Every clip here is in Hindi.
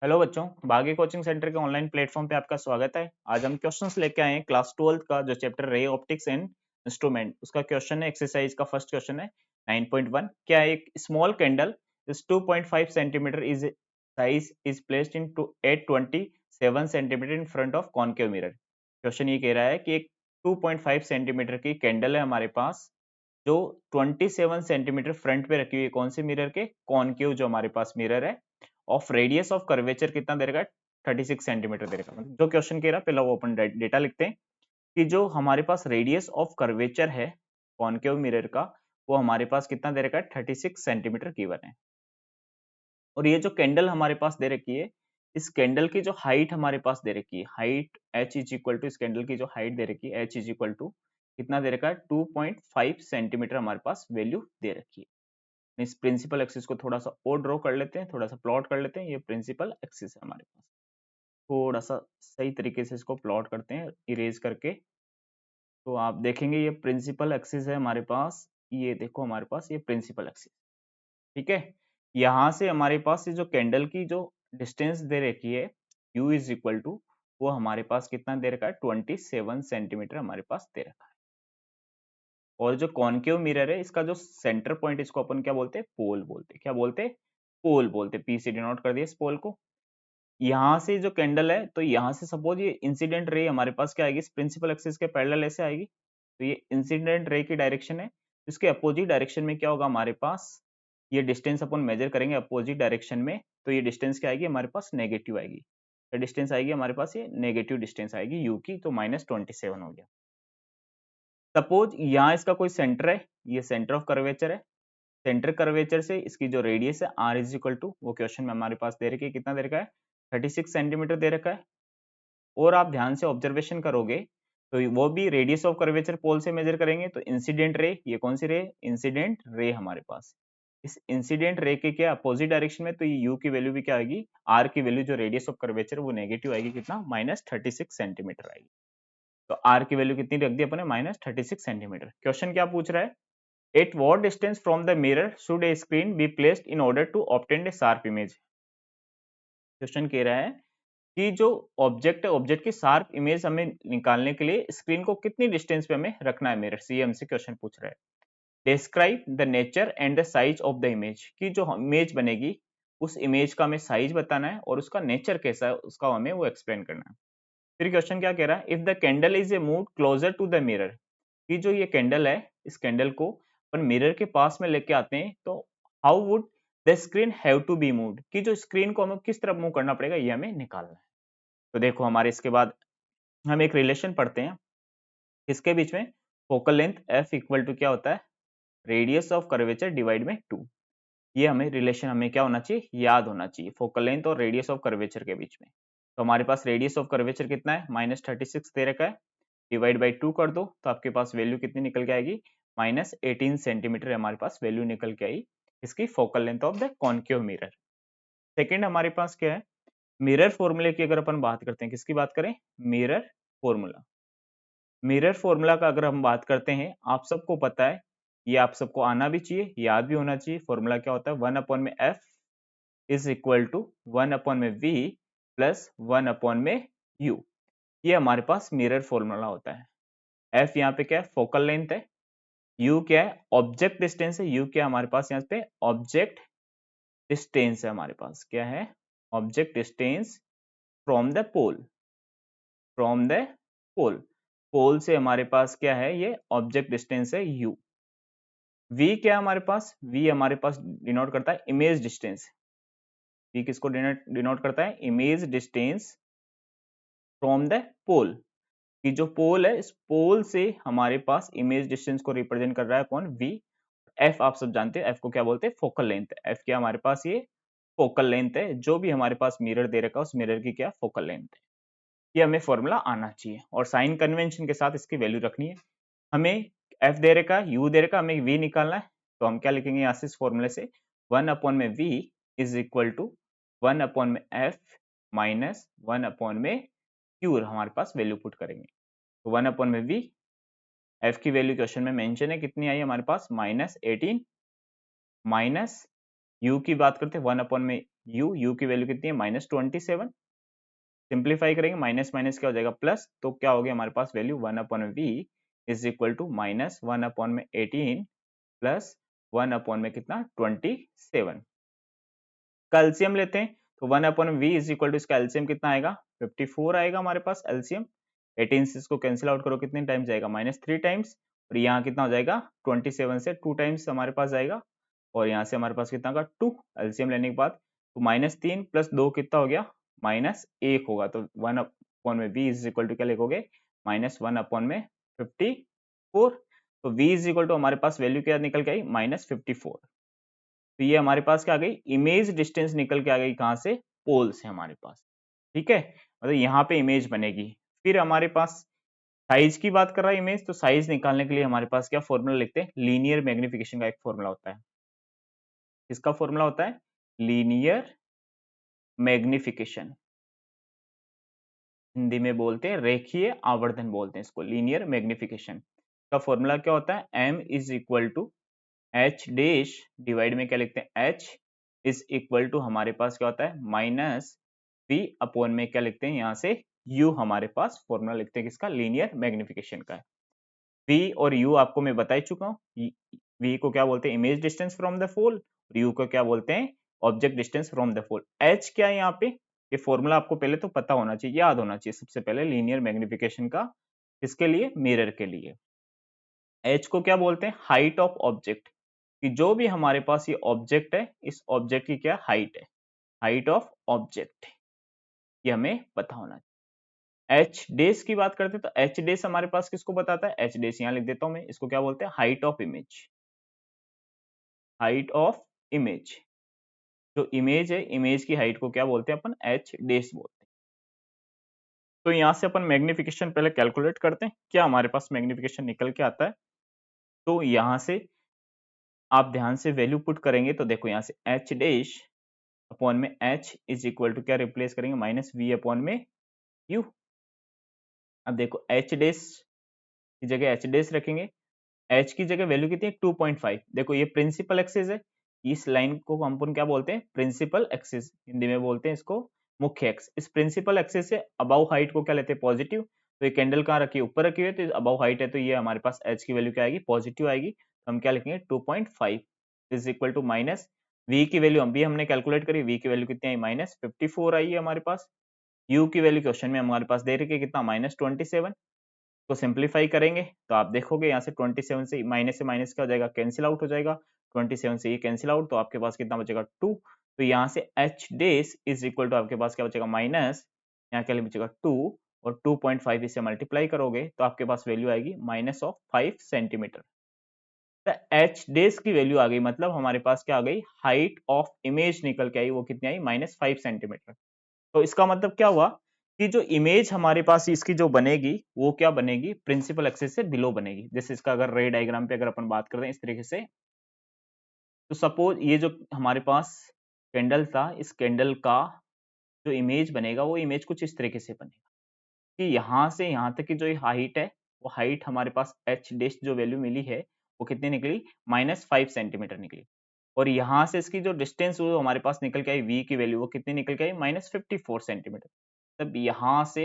हेलो बच्चों, बागी कोचिंग सेंटर के ऑनलाइन प्लेटफॉर्म पे आपका स्वागत है। आज हम क्वेश्चंस लेके आए हैं क्लास 12 का जो chapter ray optics and instrument, उसका क्वेश्चन है एक्सरसाइज का फर्स्ट क्वेश्चन है 9.1। क्या एक small candle is 2.5 centimetre is size is placed in at 27 centimetre in front of concave mirror. Question ये कह रहा है कि एक 2.5 सेंटीमीटर की कैंडल है हमारे पास जो 27 सेंटीमीटर फ्रंट पे रखी हुई है। कौन से मिरर के? कॉनकेव जो हमारे पास मिरर है। ऑफ रेडियस ऑफ कर्वेचर कितना दे रखा है? 36 सेंटीमीटर दे रखा है। जो क्वेश्चन कह रहा है पहला वो अपन डेटा लिखते हैं कि जो हमारे पास रेडियस ऑफ कर्वेचर है कॉनकेव मिरर का, वो हमारे पास कितना दे रखा है? 36 सेंटीमीटर गिवन है। और ये जो कैंडल हमारे पास दे रखी है, इस कैंडल की जो हाइट हमारे पास दे रखी है, height h is equal to, इस कैंडल की जो हाइट दे रखी है h इज इक्वल टू कितना दे रखा है? 2.5 सेंटीमीटर हमारे पास वैल्यू दे रखी है। इस प्रिंसिपल एक्सिस को थोड़ा सा और ड्रॉ कर लेते हैं, थोड़ा सा प्लॉट कर लेते हैं। ये प्रिंसिपल एक्सिस है हमारे पास, थोड़ा सा सही तरीके से इसको प्लॉट करते हैं इरेज करके। तो आप देखेंगे ये प्रिंसिपल एक्सिस है हमारे पास। ये देखो हमारे पास ये प्रिंसिपल एक्सिस, ठीक है। यहाँ से हमारे पास ये जो कैंडल की जो डिस्टेंस दे रखी है u इज इक्वल टू, वो हमारे पास कितना दे रखा है? 27 सेंटीमीटर हमारे पास दे रखा है। और जो कॉनकेव मिरर है, इसका जो सेंटर पॉइंट, इसको अपन क्या बोलते हैं? पोल बोलते हैं। क्या बोलते हैं? पोल बोलते हैं। पी से डिनोट कर दिया इस पोल को। यहाँ से जो कैंडल है, तो यहाँ से सपोज ये इंसिडेंट रे हमारे पास क्या आएगी? इस प्रिंसिपल एक्सिस के पैरेलल ऐसे आएगी। तो ये इंसिडेंट रे की डायरेक्शन है। इसके अपोजिट डायरेक्शन में क्या होगा हमारे पास? ये डिस्टेंस अपन मेजर करेंगे अपोजिट डायरेक्शन में, तो ये डिस्टेंस क्या आएगी हमारे पास? नेगेटिव आएगी। तो डिस्टेंस आएगी हमारे पास, ये नेगेटिव डिस्टेंस आएगी यू की, तो -27 हो गया। सपोज यहाँ इसका कोई सेंटर है, ये सेंटर ऑफ कर्वेचर है। सेंटर कर्वेचर से इसकी जो रेडियस है r इज इक्वल टू, वो क्वेश्चन में हमारे पास दे रखी है, कितना दे रखा है? 36 सेंटीमीटर दे रखा है। और आप ध्यान से ऑब्जर्वेशन करोगे तो वो भी रेडियस ऑफ कर्वेचर पोल से मेजर करेंगे। तो इंसिडेंट रे, ये कौन सी रे? इंसिडेंट रे हमारे पास। इस इंसिडेंट रे के क्या अपोजिट डायरेक्शन में, तो ये u की वैल्यू भी क्या आएगी? r की वैल्यू जो रेडियस ऑफ कर्वेचर वो नेगेटिव आएगी, कितना? -36 सेंटीमीटर आएगी। तो r की वैल्यू कितनी रख दी अपने? -36 सेंटीमीटर। क्वेश्चन क्या पूछ रहा है? At what distance from the mirror should a screen be placed in order to obtain a sharp image? Question कह रहा है कि जो ऑब्जेक्ट है, ऑब्जेक्ट की शार्प इमेज हमें निकालने के लिए स्क्रीन को कितनी डिस्टेंस पे हमें रखना है मिरर से, ये हमसे क्वेश्चन पूछ रहा है। Describe the nature and the size of the image, की जो इमेज बनेगी उस इमेज का हमें साइज बताना है और उसका नेचर कैसा है उसका हमें वो एक्सप्लेन करना है। फिर क्वेश्चन क्या कह रहा है? If the candle is a move closer to the mirror, कि जो ये कैंडल है, इस कैंडल को अपन मिरर के पास में लेके आते हैं, तो how would the screen have to be moved, कि जो स्क्रीन को हमें किस तरफ मूव करना पड़ेगा, ये हमें निकालना है। तो देखो हमारे इसके बाद हम एक रिलेशन पढ़ते हैं। इसके बीच में focal length f equal to क्या होता है? रेडियस ऑफ कर्वेचर डिवाइड में 2। ये हमें रिलेशन हमें क्या होना चाहिए? याद होना चाहिए, फोकल लेंथ और रेडियस ऑफ कर्वेचर के बीच में। तो हमारे पास रेडियस ऑफ कर्वेचर कितना है? -36 दे रखा है। डिवाइड बाई 2 कर दो तो आपके पास वैल्यू कितनी निकल के आएगी? -18 सेंटीमीटर हमारे पास वैल्यू निकल के आई इसकी focal length of the concave mirror. Second हमारे पास क्या है? मिरर फॉर्मूले की अगर अपन बात करते हैं, किसकी बात करें? Mirror formula. मिरर फॉर्मूला का अगर हम बात करते हैं, आप सबको पता है, ये आप सबको आना भी चाहिए, याद भी होना चाहिए। फॉर्मूला क्या होता है? 1 अपॉन में f is equal to 1 upon में v प्लस 1 अपॉन में u। ये हमारे पास मिरर फॉर्मूला होता है। f यहाँ पे क्या है? फोकल लेंथ है। u क्या है? ऑब्जेक्ट डिस्टेंस है। u क्या है हमारे पास? यहाँ पे ऑब्जेक्ट डिस्टेंस है हमारे पास। क्या है? Object distance from the pole, from the pole. Pole से हमारे पास क्या है? ये ऑब्जेक्ट डिस्टेंस है u। v क्या है हमारे पास? v हमारे पास डिनोट करता है इमेज डिस्टेंस। v किसको डिनोट करता है? इमेज डिस्टेंस फ्रॉम द पोल। कि जो पोल है, इस पोल से हमारे पास इमेज डिस्टेंस को रिप्रेजेंट कर रहा है कौन? v। f आप सब जानते हैं, f को क्या बोलते हैं? Focal length. f क्या हमारे पास? ये फोकल लेंथ है। जो भी हमारे पास मिरर दे रखा है उस मिरर की क्या? फोकल लेंथ है। ये हमें फॉर्मूला आना चाहिए और साइन कन्वेंशन के साथ इसकी वैल्यू रखनी है। हमें f दे रखा है, u दे रखा है, हमें v निकालना है। तो हम क्या लिखेंगे यहाँ से इस फॉर्मूले से? 1 अपॉन में v is equal to 1 upon में f माइनस 1 अपॉन में q हमारे पास वैल्यू पुट करेंगे। तो 1 अपॉन में v, f की वैल्यू क्वेश्चन में मेंशन है, कितनी आई हमारे पास? -18 माइनस u की बात करते हैं 1 अपॉन में u की वैल्यू कितनी है -27। सिंप्लीफाई करेंगे माइनस माइनस क्या हो जाएगा प्लस, तो क्या हो गया हमारे पास वैल्यू 1 अपॉन में v is equal to -1 upon में 18 प्लस 1 अपॉन में कितना 27। का एलसीएम लेते हैं तो 1 upon V is equal to इसका एलसीएम कितना आएगा 54 आएगा हमारे पास एलसीएम। 18 से इसको कैंसिल आउट करो कितने टाइम्स जाएगा -3 टाइम्स, और यहाँ कितना हो जाएगा 27 से 2 टाइम्स हमारे पास जाएगा, और यहाँ से हमारे पास कितना होगा 2 एलसीएम लेने के बाद, तो -3 प्लस 2 कितना हो गया -1 होगा, तो 1 अपॉन में वी इज इक्वल टू क्या लिखोगे -1 अपॉन में 54। तो v इज इक्वल टू हमारे पास वैल्यू क्या निकल के आई -54। तो ये हमारे पास क्या आ गई इमेज डिस्टेंस निकल के आ गई कहां से पोल से हमारे पास। ठीक है, मतलब यहाँ पे इमेज बनेगी। फिर हमारे पास साइज की बात कर रहा है इमेज, तो साइज निकालने के लिए हमारे पास क्या फॉर्मूला लिखते हैं लीनियर मैग्निफिकेशन का एक फॉर्मूला होता है। इसका फॉर्मूला होता है लीनियर मैग्निफिकेशन, हिंदी में बोलते हैं रेखीय आवर्धन बोलते हैं इसको लीनियर मैग्निफिकेशन। का फॉर्मूला क्या होता है m is equal to H dash divide में क्या लिखते हैं h इज इक्वल टू हमारे पास क्या होता है माइनस v अपॉन में क्या लिखते हैं यहाँ से u हमारे पास फॉर्मूला लिखते हैं किसका लीनियर मैग्निफिकेशन का है। v और u आपको मैं बता ही चुका हूँ। v को क्या बोलते हैं इमेज डिस्टेंस फ्रॉम द फोल, और u को क्या बोलते हैं ऑब्जेक्ट डिस्टेंस फ्रॉम द फोल। h क्या है यहाँ पे, ये फॉर्मूला आपको पहले तो पता होना चाहिए, याद होना चाहिए सबसे पहले लीनियर मैग्निफिकेशन का, किसके लिए मिरर के लिए। h को क्या बोलते हैं हाइट ऑफ ऑब्जेक्ट, कि जो भी हमारे पास ये ऑब्जेक्ट है इस ऑब्जेक्ट की क्या हाइट है, हाइट ऑफ ऑब्जेक्ट, ये हमें पता होना चाहिए। एच डेस की बात करते हैं तो एच डेस हमारे पास किसको बताता है, एच डेस यहाँ लिख देता हूं मैं, इसको क्या बोलते हैं height of image. Height of image, जो इमेज है इमेज की हाइट को क्या बोलते हैं अपन एच डेस बोलते हैं। तो यहाँ से अपन मैग्निफिकेशन पहले कैलकुलेट करते हैं, क्या हमारे पास मैग्निफिकेशन निकल के आता है। तो यहाँ से आप ध्यान से वैल्यू पुट करेंगे तो देखो यहाँ से एच डैश अपॉन में h इज इक्वल टू क्या रिप्लेस करेंगे -v अपॉन में u। अब देखो h डैश की जगह h डैश रखेंगे, h की जगह वैल्यू कितनी है 2.5। देखो ये प्रिंसिपल एक्सिस है, इस लाइन को हम अपन क्या बोलते हैं प्रिंसिपल एक्सिस, हिंदी में बोलते हैं इसको मुख्य एक्स। इस प्रिंसिपल एक्सिस से अबाउ हाइट को क्या लेते हैं पॉजिटिव, तो ये कैंडल कहाँ रखी है ऊपर रखी हुई है, तो अबाउ हाइट है तो ये हमारे पास h की वैल्यू क्या आएगी पॉजिटिव आएगी, तो हम क्या लिखेंगे 2.5 is equal to minus v की वैल्यू हम भी हमने कैलकुलेट करी, v की वैल्यू कितनी आई -54 आई है हमारे पास। u की वैल्यू क्वेश्चन में हमारे पास दे रखी है कितना -27। तो सिंप्लीफाई करेंगे तो आप देखोगे यहाँ से 27 से माइनस क्या हो जाएगा कैंसिल आउट हो जाएगा, 27 से ये कैंसिल आउट, तो आपके पास कितना बचेगा 2। तो यहाँ से h dash is equal to आपके पास क्या बचेगा माइनस, यहाँ क्या बचेगा 2, और 2.5 इसे मल्टीप्लाई करोगे तो आपके पास वैल्यू आएगी -5 सेंटीमीटर। तो h डेस की वैल्यू आ गई, मतलब हमारे पास क्या आ गई हाइट ऑफ इमेज निकल के आई, वो कितनी आई -5 सेंटीमीटर। तो इसका मतलब क्या हुआ कि जो इमेज हमारे पास इसकी जो बनेगी वो क्या बनेगी प्रिंसिपल एक्सिस से बिलो बनेगी। जैसे इसका अगर रे डायग्राम पे अगर अपन बात करते हैं इस तरीके से, तो सपोज ये जो हमारे पास कैंडल था, इस कैंडल का जो इमेज बनेगा वो इमेज कुछ इस तरीके से बनेगा कि यहाँ से यहाँ तक की जो हाइट है वो हाइट हमारे पास एच डैश जो वैल्यू मिली है वो कितनी निकली -5 सेंटीमीटर निकली, और यहाँ से इसकी जो डिस्टेंस वो हमारे पास निकल के आई v की वैल्यू वो कितनी निकल के आई -54 सेंटीमीटर। तब यहाँ से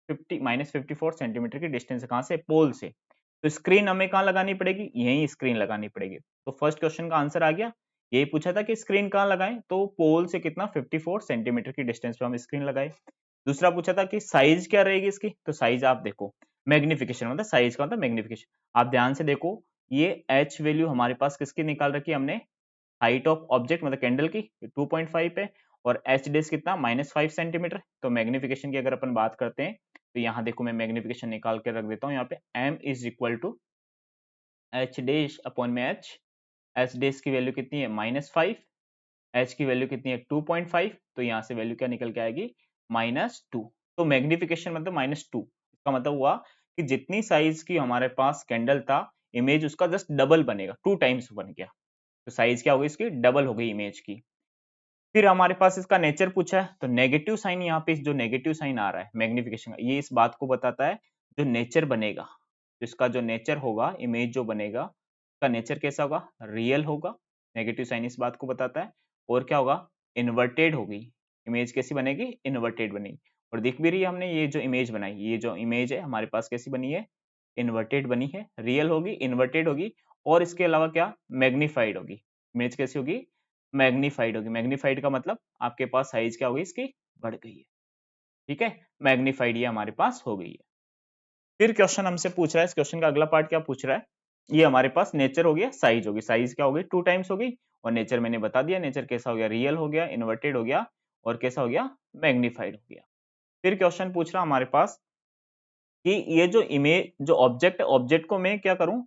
54 सेंटीमीटर की डिस्टेंस है कहाँ से पोल से, तो स्क्रीन हमें कहाँ लगानी पड़ेगी यही स्क्रीन लगानी पड़ेगी। तो फर्स्ट क्वेश्चन का आंसर आ गया, यही पूछा था कि स्क्रीन कहाँ लगाएं, तो पोल से कितना 54 सेंटीमीटर की डिस्टेंस पे हम स्क्रीन लगाए। दूसरा पूछा था कि साइज क्या रहेगी इसकी, तो साइज आप देखो मैग्निफिकेशन मतलब साइज का मतलब मैग्निफिकेशन, आप ध्यान से देखो ये h वैल्यू हमारे पास किसकी निकाल रखी है हमने हाइट ऑफ ऑब्जेक्ट मतलब कैंडल की 2.5 है, और एच डेस कितना -5 सेंटीमीटर। तो मैग्निफिकेशन की अगर अपन बात करते हैं तो यहाँ देखो मैं मैग्निफिकेशन निकाल के रख देता हूँ, यहाँ पे m is equal to H dash upon में एच डेश की वैल्यू कितनी है -5, h की वैल्यू कितनी है 2.5, तो यहाँ से वैल्यू क्या निकल के आएगी -2। तो मैग्निफिकेशन मतलब -2, इसका मतलब हुआ कि जितनी साइज की हमारे पास कैंडल था इमेज उसका जस्ट डबल बनेगा, 2 टाइम्स बन गया, तो साइज क्या हो गई इसकी डबल हो गई इमेज की। फिर हमारे पास इसका नेचर पूछा है, तो नेगेटिव साइन यहाँ पे जो नेगेटिव साइन आ रहा है मैग्निफिकेशन का, ये इस बात को बताता है जो नेचर बनेगा, इसका जो नेचर होगा इमेज जो बनेगा उसका नेचर कैसा होगा रियल होगा, नेगेटिव साइन इस बात को बताता है। और क्या होगा, इन्वर्टेड होगी। इमेज कैसी बनेगी, इन्वर्टेड बनेगी। और दिख भी रही है हमने, ये जो इमेज बनाई, ये जो इमेज है हमारे पास कैसी बनी है, इन्वर्टेड बनी है। रियल होगी, इन्वर्टेड होगी, और इसके अलावा क्या, मैग्नीफाइड होगी। इमेज कैसी होगी, मैग्नीफाइड होगी। मैग्नीफाइड का मतलब आपके पास साइज क्या होगी, इसकी बढ़ गई है। ठीक है, मैग्नीफाइड ये हमारे पास हो गई है। फिर क्वेश्चन हमसे पूछ रहा है, इस क्वेश्चन का अगला पार्ट क्या पूछ रहा है, ये हमारे पास नेचर हो गया, साइज होगी। साइज क्या होगी, 2 टाइम्स होगी, और नेचर मैंने बता दिया, नेचर कैसा हो गया, रियल हो गया, इन्वर्टेड हो गया, और कैसा हो गया, मैग्नीफाइड हो गया। फिर क्वेश्चन पूछ रहा हमारे पास कि ये जो इमेज, जो ऑब्जेक्ट है, ऑब्जेक्ट को मैं क्या करूं,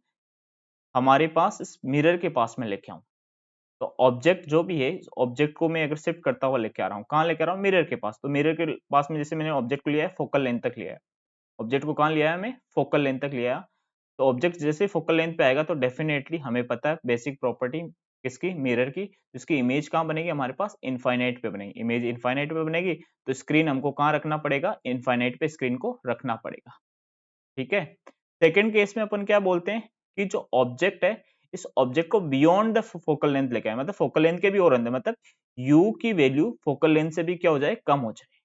हमारे पास इस मिरर के पास में लेके आऊं। तो ऑब्जेक्ट जो भी है, ऑब्जेक्ट को मैं अगर शिफ्ट करता हुआ लेके आ रहा हूँ, कहाँ लेके आ रहा हूँ, मिरर के पास। तो मिरर के पास में जैसे मैंने ऑब्जेक्ट को लिया है, फोकल लेंथ तक लिया है। ऑब्जेक्ट को कहाँ लिया है, मैं फोकल लेंथ तक लिया है। तो ऑब्जेक्ट जैसे फोकल लेंथ पे आएगा तो डेफिनेटली हमें पता है बेसिक प्रॉपर्टी किसकी, मिरर की, इसकी इमेज कहाँ बनेगी, हमारे पास इनफाइनाइट पे बनेगी। इमेज इनफाइनाइट पे बनेगी, तो स्क्रीन हमको कहाँ रखना पड़ेगा, इनफाइनाइट पे स्क्रीन को रखना पड़ेगा। ठीक है। सेकंड केस में अपन क्या बोलते हैं कि जो ऑब्जेक्ट है, इस ऑब्जेक्ट को बियॉन्ड द फोकल लेंथ लेके आए, मतलब फोकल लेंथ के भी और अंदर, मतलब u की वैल्यू फोकल लेंथ से भी क्या हो जाए, कम हो जाए।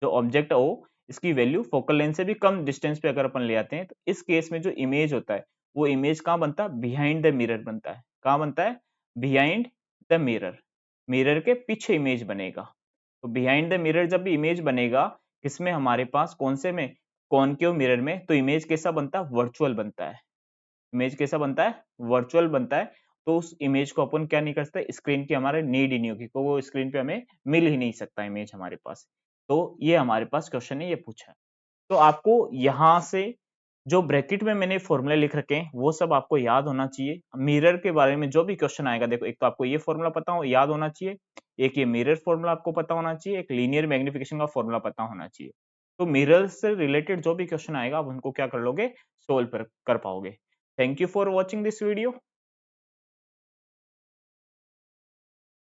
जो ऑब्जेक्ट है वो, इसकी वैल्यू फोकल लेंथ से भी कम डिस्टेंस पे अगर अपन ले आते हैं, तो इस केस में जो इमेज होता है, वो इमेज कहाँ बनता है, बिहाइंड द मिरर बनता है। कहाँ बनता है, बिहाइंड द मिरर, मिरर के पीछे इमेज बनेगा। तो बिहाइंड द मिरर जब भी इमेज बनेगा, किसमें, हमारे पास कौन से में, कॉनकेव मिरर में, तो इमेज कैसा बनता है, वर्चुअल बनता है। इमेज कैसा बनता है, वर्चुअल बनता है। तो उस इमेज को अपन क्या नहीं कर सकते, स्क्रीन की हमारे नीड ही नहीं होगी, तो वो स्क्रीन पे हमें मिल ही नहीं सकता इमेज हमारे पास। तो ये हमारे पास क्वेश्चन है, ये पूछा है। तो आपको यहाँ से जो ब्रैकेट में मैंने फॉर्मूले लिख रखे हैं, वो सब आपको याद होना चाहिए। मिरर के बारे में जो भी क्वेश्चन आएगा, देखो एक तो आपको ये फॉर्मूला पता हो, याद होना चाहिए, एक ये मिरर फॉर्मूला आपको पता होना चाहिए, एक लीनियर मैग्निफिकेशन का फॉर्मूला पता होना चाहिए। तो मिरर से रिलेटेड जो भी क्वेश्चन आएगा, आप उनको क्या कर लोगे, सोल्व कर पाओगे। Thank you for watching this video.